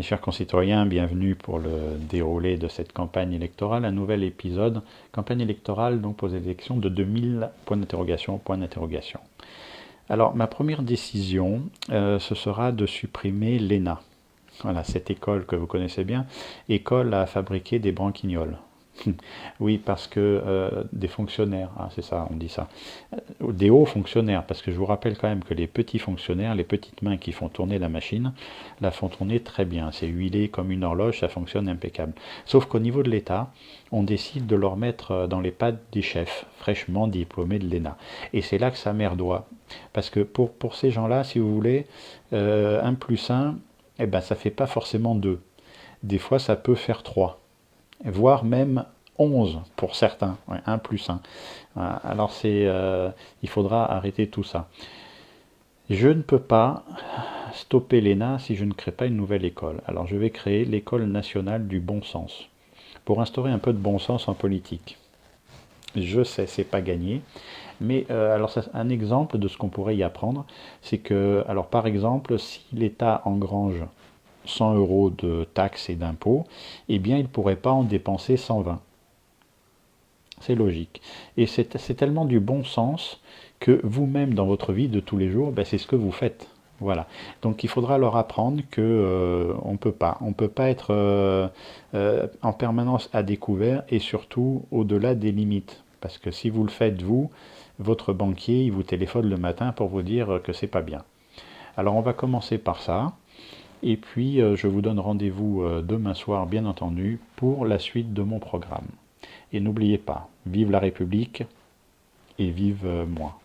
chers concitoyens, bienvenue pour le déroulé de cette campagne électorale, un nouvel épisode, campagne électorale donc pour les élections de 2000, point d'interrogation, point d'interrogation. Alors ma première décision, ce sera de supprimer l'ENA. Voilà, cette école que vous connaissez bien, école à fabriquer des branquignoles. Oui, parce que des fonctionnaires, ah, c'est ça, on dit ça, des hauts fonctionnaires, parce que je vous rappelle quand même que les petits fonctionnaires, les petites mains qui font tourner la machine, la font tourner très bien, c'est huilé comme une horloge, ça fonctionne impeccable. Sauf qu'au niveau de l'État, on décide de leur mettre dans les pattes des chefs, fraîchement diplômés de l'ENA. Et c'est là que ça merdoie, parce que pour ces gens-là, si vous voulez, 1 plus 1, eh ben, ça fait pas forcément 2. Des fois, ça peut faire 3. Voire même 11 pour certains, ouais, 1 plus 1. Voilà. Alors il faudra arrêter tout ça. Je ne peux pas stopper l'ENA si je ne crée pas une nouvelle école. Alors je vais créer l'école nationale du bon sens, pour instaurer un peu de bon sens en politique. Je sais, c'est pas gagné, mais alors un exemple de ce qu'on pourrait y apprendre, c'est que, alors par exemple, si l'État engrange 100 € de taxes et d'impôts, eh bien il ne pourrait pas en dépenser 120. C'est logique. Et c'est tellement du bon sens que vous-même, dans votre vie de tous les jours, ben, c'est ce que vous faites. Voilà. Donc il faudra leur apprendre que on ne peut pas. On ne peut pas être en permanence à découvert et surtout au-delà des limites. Parce que si vous le faites, vous, votre banquier, il vous téléphone le matin pour vous dire que c'est pas bien. Alors on va commencer par ça. Et puis, je vous donne rendez-vous demain soir, bien entendu, pour la suite de mon programme. Et n'oubliez pas, vive la République et vive moi.